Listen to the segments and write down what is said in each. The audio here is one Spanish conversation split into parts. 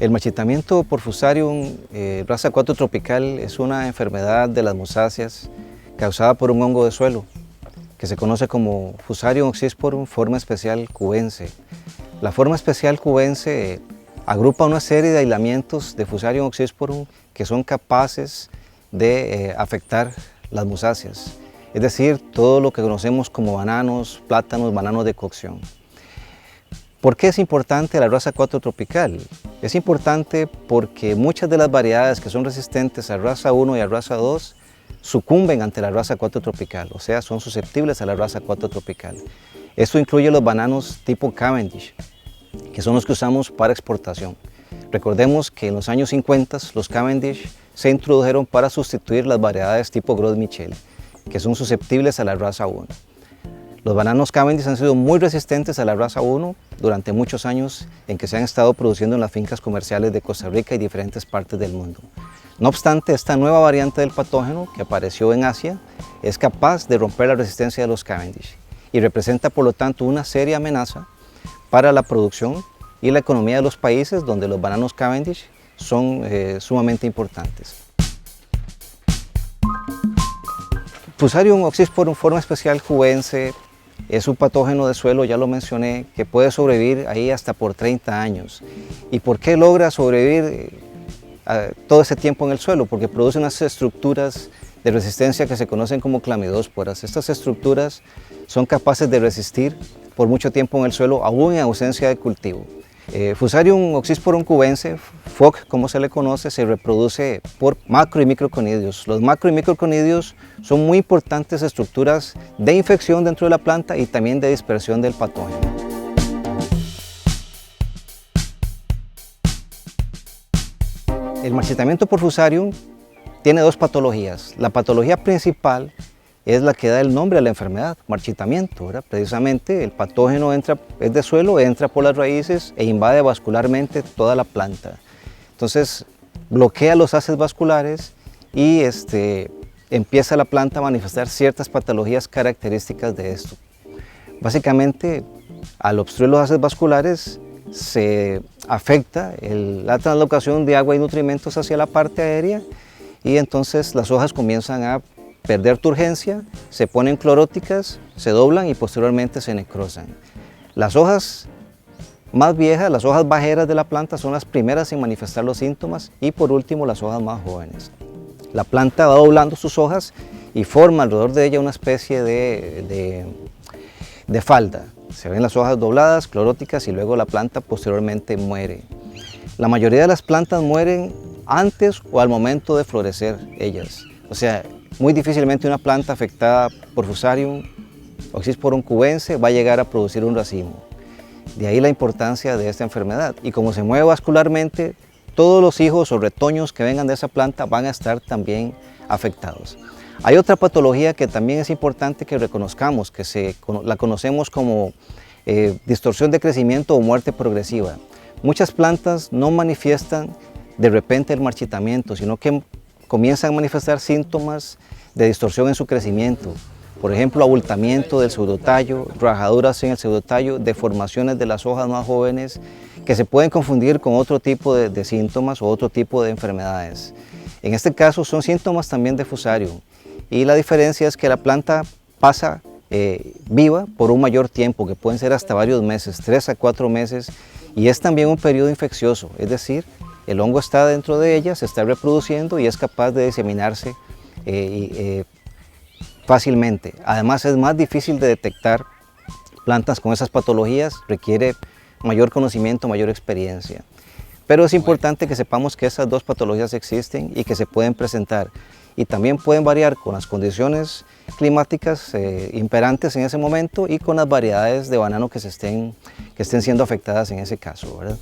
El marchitamiento por Fusarium raza 4 tropical es una enfermedad de las musáceas causada por un hongo de suelo que se conoce como Fusarium oxysporum forma especial cubense. La forma especial cubense agrupa una serie de aislamientos de Fusarium oxysporum que son capaces de afectar las musáceas, es decir, todo lo que conocemos como bananos, plátanos, bananos de cocción. ¿Por qué es importante la raza 4 tropical? Es importante porque muchas de las variedades que son resistentes a raza 1 y a raza 2 sucumben ante la raza 4 tropical, o sea, son susceptibles a la raza 4 tropical. Esto incluye los bananos tipo Cavendish, que son los que usamos para exportación. Recordemos que en los años 50 los Cavendish se introdujeron para sustituir las variedades tipo Gros Michel, que son susceptibles a la raza 1. Los bananos Cavendish han sido muy resistentes a la raza 1 durante muchos años en que se han estado produciendo en las fincas comerciales de Costa Rica y diferentes partes del mundo. No obstante, esta nueva variante del patógeno que apareció en Asia es capaz de romper la resistencia de los Cavendish y representa por lo tanto una seria amenaza para la producción y la economía de los países donde los bananos Cavendish son sumamente importantes. Fusarium oxysporum forma especial cubense es un patógeno de suelo, ya lo mencioné, que puede sobrevivir ahí hasta por 30 años. ¿Y por qué logra sobrevivir todo ese tiempo en el suelo? Porque produce unas estructuras de resistencia que se conocen como clamidósporas. Estas estructuras son capaces de resistir por mucho tiempo en el suelo, aún en ausencia de cultivo. Fusarium oxysporum cubense, FOC como se le conoce, se reproduce por macro y microconidios. Los macro y microconidios son muy importantes estructuras de infección dentro de la planta y también de dispersión del patógeno. El marchitamiento por Fusarium tiene dos patologías. La patología principal es la que da el nombre a la enfermedad, marchitamiento, ¿verdad? Precisamente el patógeno es de suelo, entra por las raíces e invade vascularmente toda la planta. Entonces bloquea los haces vasculares y empieza la planta a manifestar ciertas patologías características de esto. Básicamente, al obstruir los haces vasculares se afecta la translocación de agua y nutrimentos hacia la parte aérea y entonces las hojas comienzan a perder turgencia, se ponen cloróticas, se doblan y posteriormente se necrosan. Las hojas más viejas, las hojas bajeras de la planta son las primeras en manifestar los síntomas y por último las hojas más jóvenes. La planta va doblando sus hojas y forma alrededor de ella una especie de falda. Se ven las hojas dobladas, cloróticas y luego la planta posteriormente muere. La mayoría de las plantas mueren antes o al momento de florecer ellas. O sea, muy difícilmente una planta afectada por Fusarium oxysporum cubense va a llegar a producir un racimo. De ahí la importancia de esta enfermedad. Y como se mueve vascularmente, todos los hijos o retoños que vengan de esa planta van a estar también afectados. Hay otra patología que también es importante que reconozcamos, que la conocemos como distorsión de crecimiento o muerte progresiva. Muchas plantas no manifiestan de repente el marchitamiento, sino que comienzan a manifestar síntomas de distorsión en su crecimiento. Por ejemplo, abultamiento del pseudotallo, rajaduras en el pseudotallo, deformaciones de las hojas más jóvenes que se pueden confundir con otro tipo de síntomas o otro tipo de enfermedades. En este caso son síntomas también de Fusarium y la diferencia es que la planta pasa viva por un mayor tiempo, que pueden ser hasta varios meses, 3 a 4 meses, y es también un periodo infeccioso, es decir, el hongo está dentro de ella, se está reproduciendo y es capaz de diseminarse fácilmente. Además es más difícil de detectar plantas con esas patologías, requiere mayor conocimiento, mayor experiencia. Pero es importante que sepamos que esas dos patologías existen y que se pueden presentar y también pueden variar con las condiciones climáticas imperantes en ese momento y con las variedades de banano que estén siendo afectadas en ese caso, ¿verdad?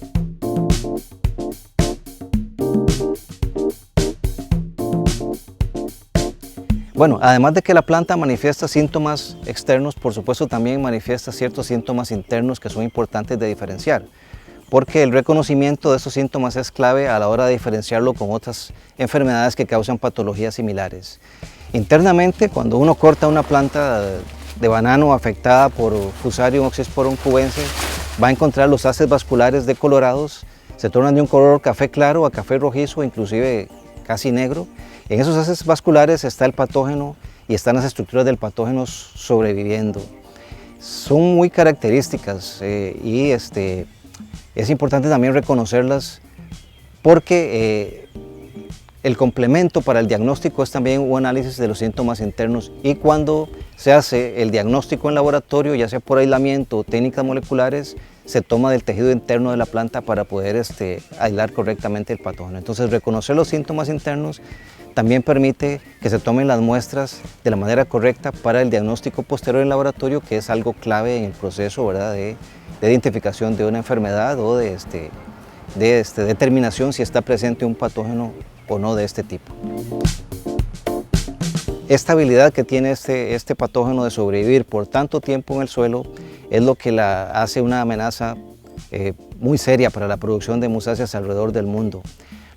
Bueno, además de que la planta manifiesta síntomas externos, por supuesto también manifiesta ciertos síntomas internos que son importantes de diferenciar, porque el reconocimiento de esos síntomas es clave a la hora de diferenciarlo con otras enfermedades que causan patologías similares. Internamente, cuando uno corta una planta de banano afectada por Fusarium oxysporum cubense, va a encontrar los haces vasculares decolorados se tornan de un color café claro a café rojizo, inclusive casi negro. En esos haces vasculares está el patógeno y están las estructuras del patógeno sobreviviendo. Son muy características y es importante también reconocerlas porque el complemento para el diagnóstico es también un análisis de los síntomas internos, y cuando se hace el diagnóstico en laboratorio, ya sea por aislamiento o técnicas moleculares, se toma del tejido interno de la planta para poder aislar correctamente el patógeno. Entonces, reconocer los síntomas internos también permite que se tomen las muestras de la manera correcta para el diagnóstico posterior en laboratorio, que es algo clave en el proceso, ¿verdad?, de identificación de una enfermedad o de determinación si está presente un patógeno o no de este tipo. Esta habilidad que tiene este patógeno de sobrevivir por tanto tiempo en el suelo es lo que la hace una amenaza muy seria para la producción de musáceas alrededor del mundo.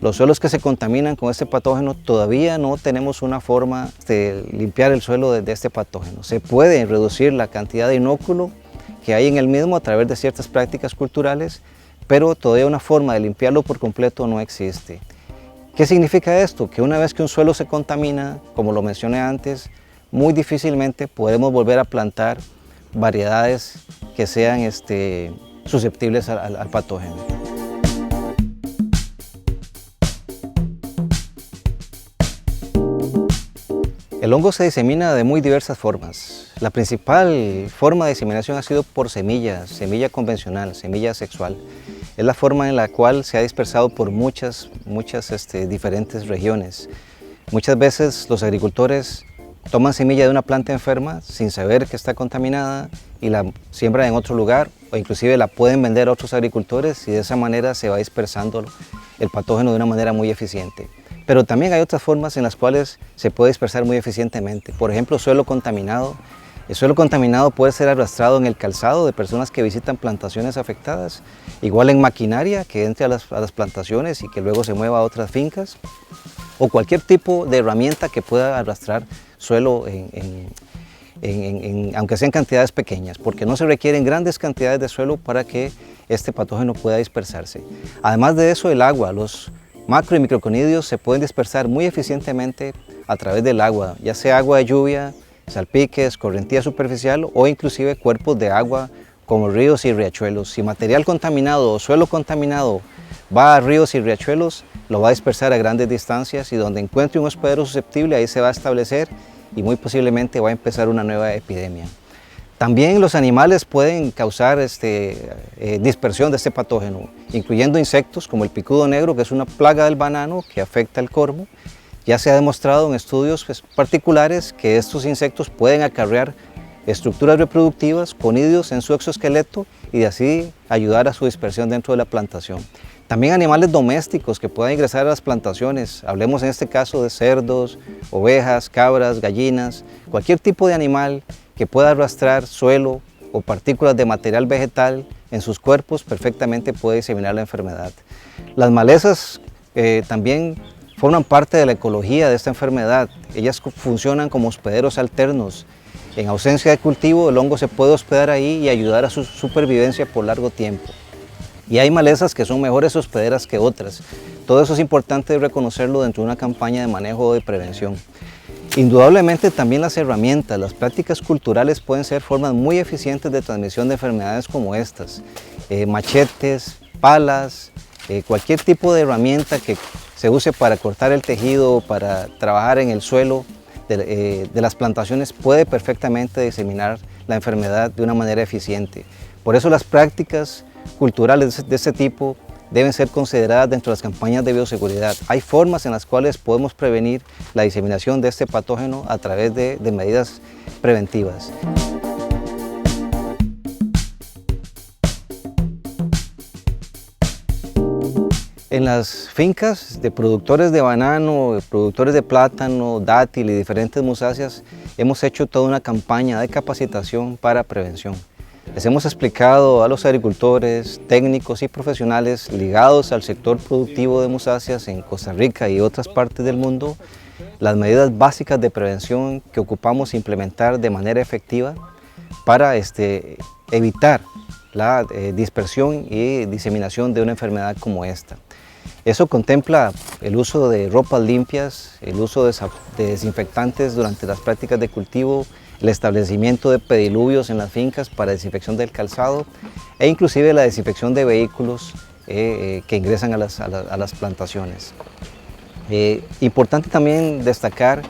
Los suelos que se contaminan con este patógeno, todavía no tenemos una forma de limpiar el suelo de este patógeno. Se puede reducir la cantidad de inóculo que hay en el mismo a través de ciertas prácticas culturales, pero todavía una forma de limpiarlo por completo no existe. ¿Qué significa esto? Que una vez que un suelo se contamina, como lo mencioné antes, muy difícilmente podemos volver a plantar variedades que sean susceptibles al patógeno. El hongo se disemina de muy diversas formas. La principal forma de diseminación ha sido por semilla convencional, semilla sexual. Es la forma en la cual se ha dispersado por muchas diferentes regiones. Muchas veces los agricultores toman semilla de una planta enferma sin saber que está contaminada y la siembran en otro lugar, o inclusive la pueden vender a otros agricultores, y de esa manera se va dispersando el patógeno de una manera muy eficiente. Pero también hay otras formas en las cuales se puede dispersar muy eficientemente. Por ejemplo, suelo contaminado. El suelo contaminado puede ser arrastrado en el calzado de personas que visitan plantaciones afectadas, igual en maquinaria que entre a las plantaciones y que luego se mueva a otras fincas, o cualquier tipo de herramienta que pueda arrastrar suelo, aunque sean cantidades pequeñas, porque no se requieren grandes cantidades de suelo para que este patógeno pueda dispersarse. Además de eso, el agua, los macro y microconidios se pueden dispersar muy eficientemente a través del agua, ya sea agua de lluvia, salpiques, correntía superficial o inclusive cuerpos de agua como ríos y riachuelos. Si material contaminado o suelo contaminado va a ríos y riachuelos, lo va a dispersar a grandes distancias, y donde encuentre un hospedero susceptible, ahí se va a establecer y muy posiblemente va a empezar una nueva epidemia. También los animales pueden causar dispersión de este patógeno, incluyendo insectos como el picudo negro, que es una plaga del banano que afecta al cormo. Ya se ha demostrado en estudios particulares que estos insectos pueden acarrear estructuras reproductivas, conidios en su exoesqueleto, y de así ayudar a su dispersión dentro de la plantación. También animales domésticos que puedan ingresar a las plantaciones, hablemos en este caso de cerdos, ovejas, cabras, gallinas, cualquier tipo de animal que pueda arrastrar suelo o partículas de material vegetal en sus cuerpos, perfectamente puede diseminar la enfermedad. Las malezas también forman parte de la ecología de esta enfermedad. Ellas funcionan como hospederos alternos. En ausencia de cultivo, el hongo se puede hospedar ahí y ayudar a su supervivencia por largo tiempo. Y hay malezas que son mejores hospederas que otras. Todo eso es importante reconocerlo dentro de una campaña de manejo o de prevención. Indudablemente también las herramientas, las prácticas culturales pueden ser formas muy eficientes de transmisión de enfermedades como estas. Machetes, palas, cualquier tipo de herramienta que se use para cortar el tejido o para trabajar en el suelo de las plantaciones puede perfectamente diseminar la enfermedad de una manera eficiente. Por eso las prácticas culturales de este tipo deben ser consideradas dentro de las campañas de bioseguridad. Hay formas en las cuales podemos prevenir la diseminación de este patógeno a través de medidas preventivas. En las fincas de productores de banano, de productores de plátano, dátil y diferentes musáceas, hemos hecho toda una campaña de capacitación para prevención. Les hemos explicado a los agricultores, técnicos y profesionales ligados al sector productivo de musáceas en Costa Rica y otras partes del mundo las medidas básicas de prevención que ocupamos implementar de manera efectiva para evitar la dispersión y diseminación de una enfermedad como esta. Eso contempla el uso de ropas limpias, el uso de desinfectantes durante las prácticas de cultivo, el establecimiento de pediluvios en las fincas para desinfección del calzado e inclusive la desinfección de vehículos que ingresan a las plantaciones. Importante también destacar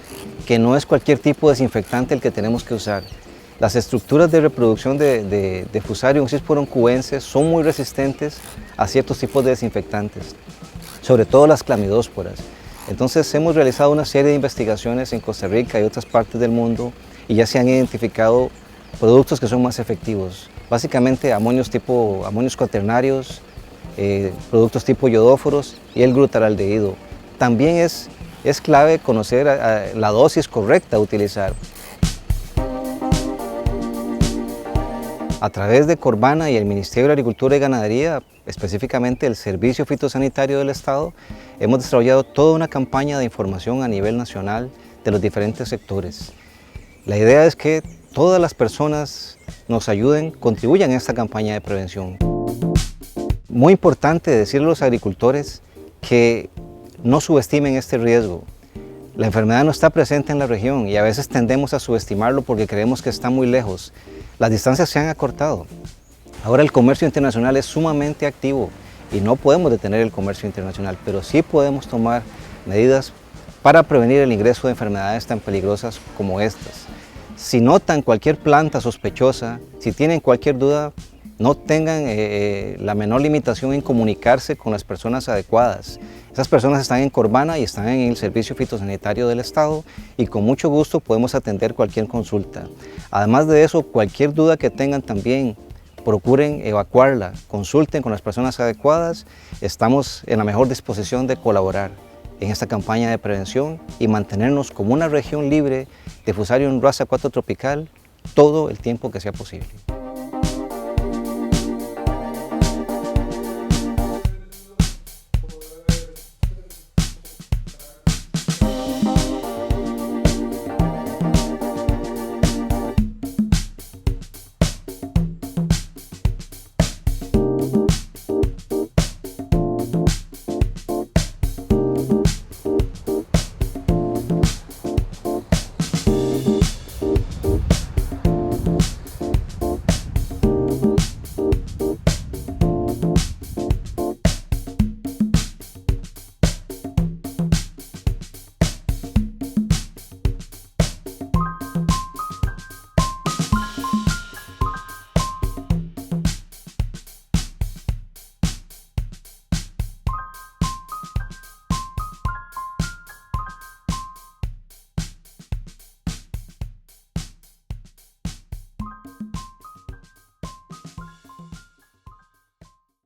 que no es cualquier tipo de desinfectante el que tenemos que usar. Las estructuras de reproducción de Fusarium oxysporum cubensis son muy resistentes a ciertos tipos de desinfectantes, sobre todo las clamidósporas. Entonces hemos realizado una serie de investigaciones en Costa Rica y otras partes del mundo y ya se han identificado productos que son más efectivos. Básicamente amonios cuaternarios, productos tipo yodóforos y el glutaraldehído. También es clave conocer la dosis correcta a utilizar. A través de Corvana y el Ministerio de Agricultura y Ganadería, específicamente el Servicio Fitosanitario del Estado, hemos desarrollado toda una campaña de información a nivel nacional de los diferentes sectores. La idea es que todas las personas nos ayuden, contribuyan a esta campaña de prevención. Muy importante decirle a los agricultores que no subestimen este riesgo. La enfermedad no está presente en la región y a veces tendemos a subestimarlo porque creemos que está muy lejos. Las distancias se han acortado. Ahora el comercio internacional es sumamente activo y no podemos detener el comercio internacional, pero sí podemos tomar medidas para prevenir el ingreso de enfermedades tan peligrosas como estas. Si notan cualquier planta sospechosa, si tienen cualquier duda, no tengan la menor limitación en comunicarse con las personas adecuadas. Esas personas están en Corvana y están en el Servicio Fitosanitario del Estado y con mucho gusto podemos atender cualquier consulta. Además de eso, cualquier duda que tengan también, procuren evacuarla, consulten con las personas adecuadas. Estamos en la mejor disposición de colaborar en esta campaña de prevención y mantenernos como una región libre de Fusarium raza 4 tropical todo el tiempo que sea posible.